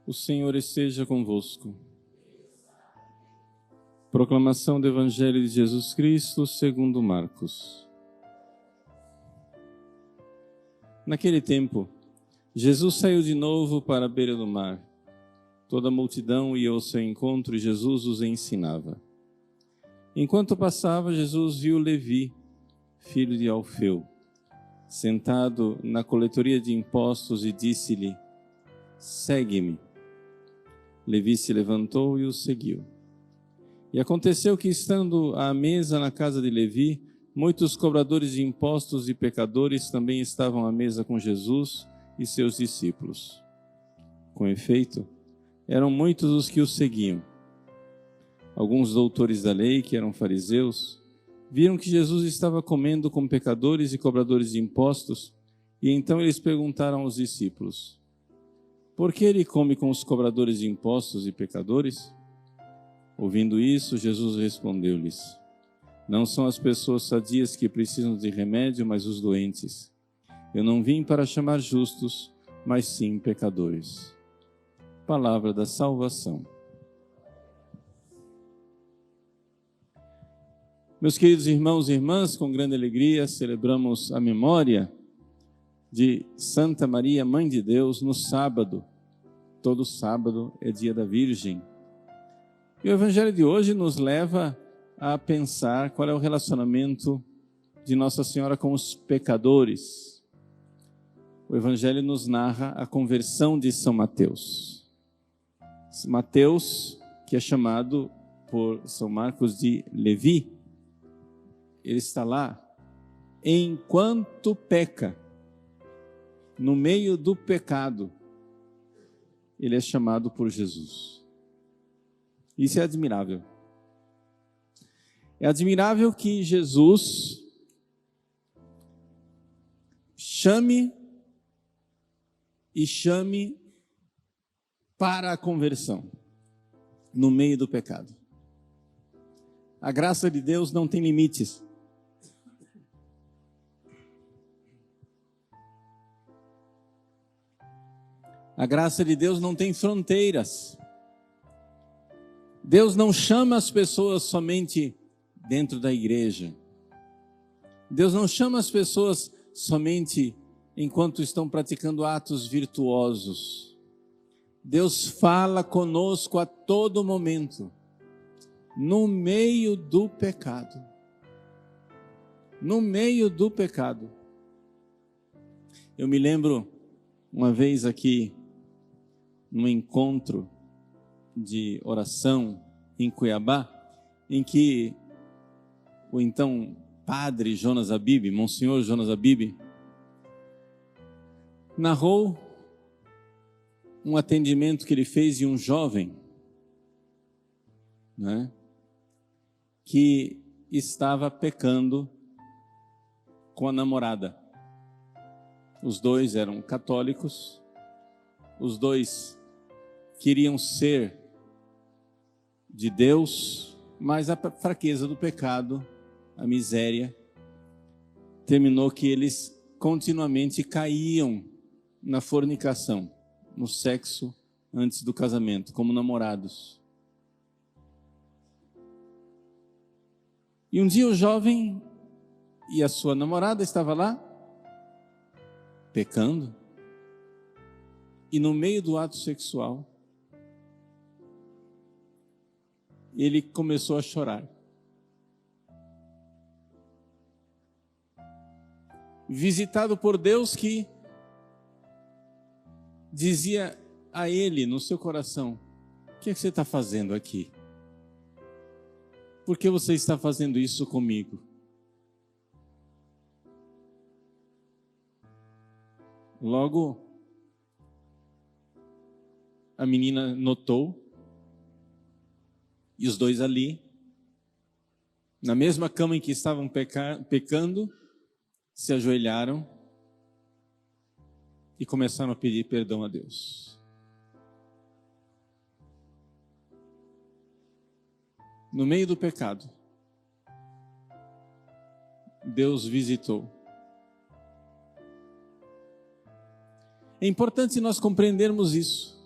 O Senhor esteja convosco. Proclamação do Evangelho de Jesus Cristo segundo Marcos. Naquele tempo, Jesus saiu de novo para a beira do mar. Toda a multidão ia ao seu encontro e Jesus os ensinava. Enquanto passava, Jesus viu Levi, filho de Alfeu, sentado na coletoria de impostos e disse-lhe: "Segue-me." Levi se levantou e o seguiu. E aconteceu que, estando à mesa na casa de Levi, muitos cobradores de impostos e pecadores também estavam à mesa com Jesus e seus discípulos. Com efeito, eram muitos os que o seguiam. Alguns doutores da lei, que eram fariseus, viram que Jesus estava comendo com pecadores e cobradores de impostos, e então eles perguntaram aos discípulos: "Por que ele come com os cobradores de impostos e pecadores?" Ouvindo isso, Jesus respondeu-lhes: "Não são as pessoas sadias que precisam de remédio, mas os doentes. Eu não vim para chamar justos, mas sim pecadores." Palavra da salvação. Meus queridos irmãos e irmãs, com grande alegria celebramos a memória de Santa Maria, Mãe de Deus, no sábado. Todo sábado é dia da Virgem. E o Evangelho de hoje nos leva a pensar qual é o relacionamento de Nossa Senhora com os pecadores. O Evangelho nos narra a conversão de São Mateus. Mateus, que é chamado por São Marcos de Levi, ele está lá enquanto peca, no meio do pecado, ele é chamado por Jesus. Isso é admirável. É admirável que Jesus chame para a conversão, no meio do pecado. A graça de Deus não tem limites. A graça de Deus não tem fronteiras. Deus não chama as pessoas somente dentro da igreja. Deus não chama as pessoas somente enquanto estão praticando atos virtuosos. Deus fala conosco a todo momento, no meio do pecado. No meio do pecado. Eu me lembro uma vez aqui, num encontro de oração em Cuiabá, em que o então padre Jonas Abib, Monsenhor Jonas Abib, narrou um atendimento que ele fez de um jovem, né, que estava pecando com a namorada. Os dois eram católicos, os dois queriam ser de Deus, mas a fraqueza do pecado, a miséria, terminou que eles continuamente caíam na fornicação, no sexo antes do casamento, como namorados. E um dia o jovem e a sua namorada estavam lá, pecando, e no meio do ato sexual, ele começou a chorar. Visitado por Deus, que dizia a ele no seu coração: "O que é que você está fazendo aqui? Por que você está fazendo isso comigo?" Logo, a menina notou, e os dois ali, na mesma cama em que estavam pecando, se ajoelharam e começaram a pedir perdão a Deus. No meio do pecado, Deus visitou. É importante nós compreendermos isso.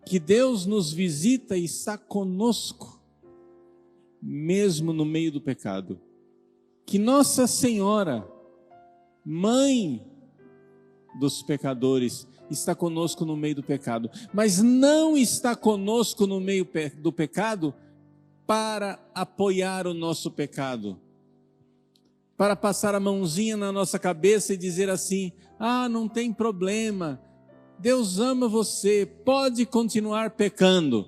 que Deus nos visita e está conosco, mesmo no meio do pecado. Que Nossa Senhora, Mãe dos pecadores, está conosco no meio do pecado, mas não está conosco no meio do pecado para apoiar o nosso pecado, para passar a mãozinha na nossa cabeça e dizer assim: ah, não tem problema, Deus ama você, pode continuar pecando.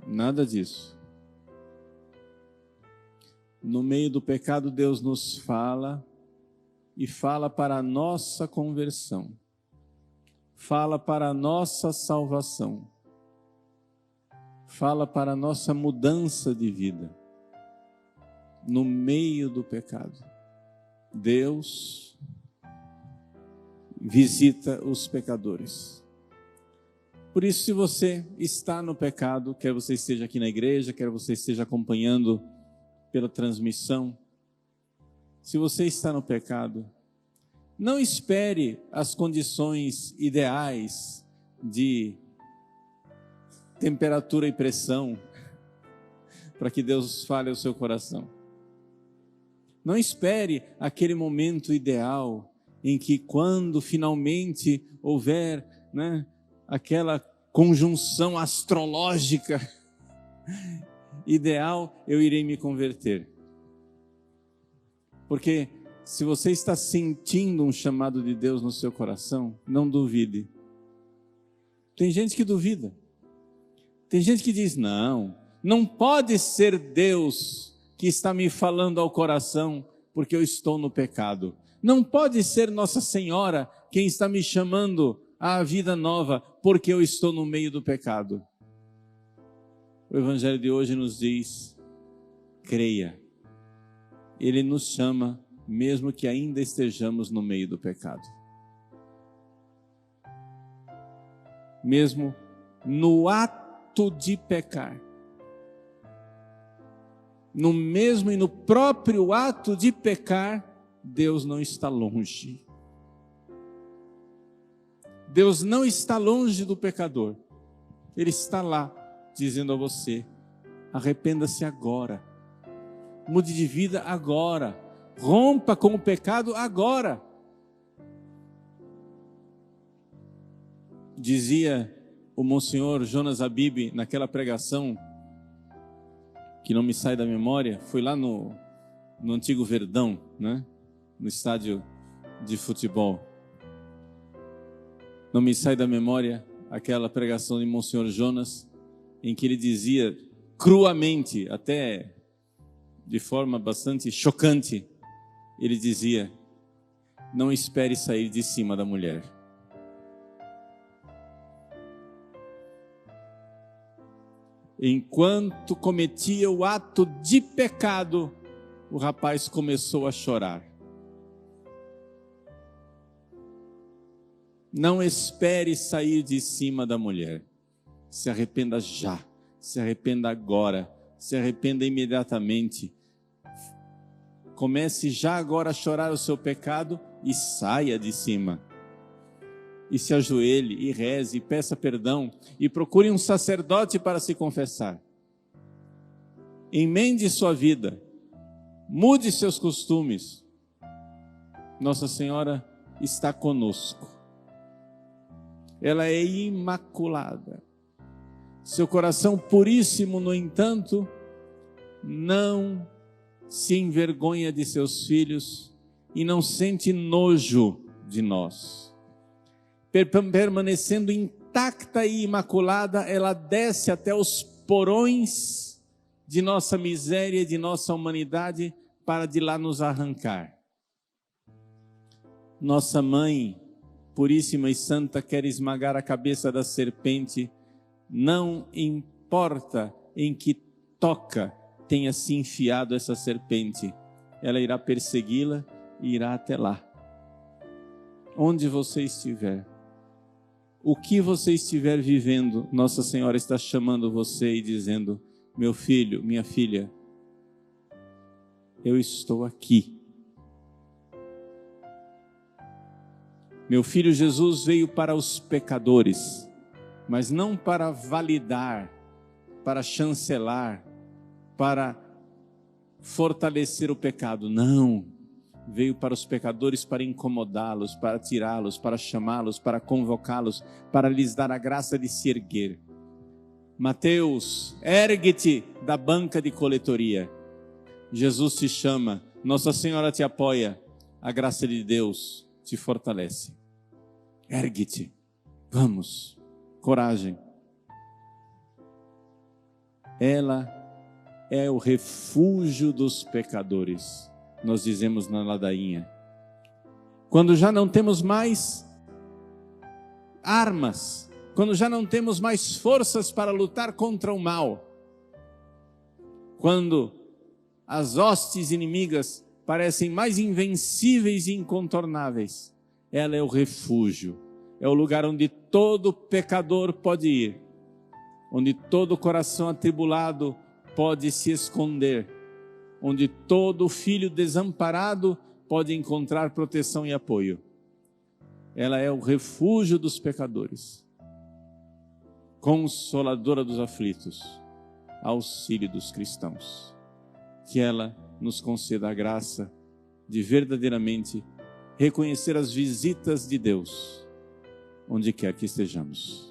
Nada disso. No meio do pecado, Deus nos fala, e fala para a nossa conversão, fala para a nossa salvação, fala para a nossa mudança de vida. No meio do pecado, Deus visita os pecadores. Por isso, se você está no pecado, quer você esteja aqui na igreja, quer você esteja acompanhando pela transmissão, se você está no pecado, não espere as condições ideais de temperatura e pressão para que Deus fale ao seu coração. Não espere aquele momento ideal em que, quando finalmente houver, aquela conjunção astrológica ideal, eu irei me converter. Porque se você está sentindo um chamado de Deus no seu coração, não duvide. Tem gente que duvida. Tem gente que diz: não pode ser Deus que está me falando ao coração porque eu estou no pecado. Não pode ser Nossa Senhora quem está me chamando à vida nova porque eu estou no meio do pecado. O Evangelho de hoje nos diz: creia. Ele nos chama mesmo que ainda estejamos no meio do pecado. Mesmo no ato de pecar. No mesmo e no próprio ato de pecar, Deus não está longe. Deus não está longe do pecador. Ele está lá, dizendo a você: arrependa-se agora. Mude de vida agora. Rompa com o pecado agora. Dizia o Monsenhor Jonas Abib naquela pregação que não me sai da memória, foi lá no antigo Verdão, no estádio de futebol. Não me sai da memória aquela pregação de Monsenhor Jonas, em que ele dizia cruamente, até de forma bastante chocante, ele dizia: não espere sair de cima da mulher. Enquanto cometia o ato de pecado, o rapaz começou a chorar. Não espere sair de cima da mulher. Se arrependa já, se arrependa agora, se arrependa imediatamente. Comece já agora a chorar o seu pecado e saia de cima. E se ajoelhe, e reze, e peça perdão, e procure um sacerdote para se confessar. Emende sua vida, mude seus costumes. Nossa Senhora está conosco. Ela é imaculada. Seu coração puríssimo, no entanto, não se envergonha de seus filhos e não sente nojo de nós. Permanecendo intacta e imaculada, ela desce até os porões de nossa miséria e de nossa humanidade para de lá nos arrancar. Nossa Mãe, puríssima e santa, quer esmagar a cabeça da serpente, não importa em que toca tenha se enfiado essa serpente, ela irá persegui-la e irá até lá. Onde você estiver, o que você estiver vivendo, Nossa Senhora está chamando você e dizendo: meu filho, minha filha, eu estou aqui. Meu filho Jesus veio para os pecadores, mas não para validar, para chancelar, para fortalecer o pecado. Não. Veio para os pecadores para incomodá-los, para tirá-los, para chamá-los, para convocá-los, para lhes dar a graça de se erguer. Mateus, ergue-te da banca de coletoria. Jesus te chama, Nossa Senhora te apoia, a graça de Deus te fortalece. Ergue-te, vamos, coragem. Ela é o refúgio dos pecadores, nós dizemos na ladainha. Quando já não temos mais armas, quando já não temos mais forças para lutar contra o mal, quando as hostes inimigas parecem mais invencíveis e incontornáveis, ela é o refúgio, é o lugar onde todo pecador pode ir, onde todo coração atribulado pode se esconder, onde todo filho desamparado pode encontrar proteção e apoio. Ela é o refúgio dos pecadores, consoladora dos aflitos, auxílio dos cristãos. Que ela nos conceda a graça de verdadeiramente reconhecer as visitas de Deus, onde quer que estejamos.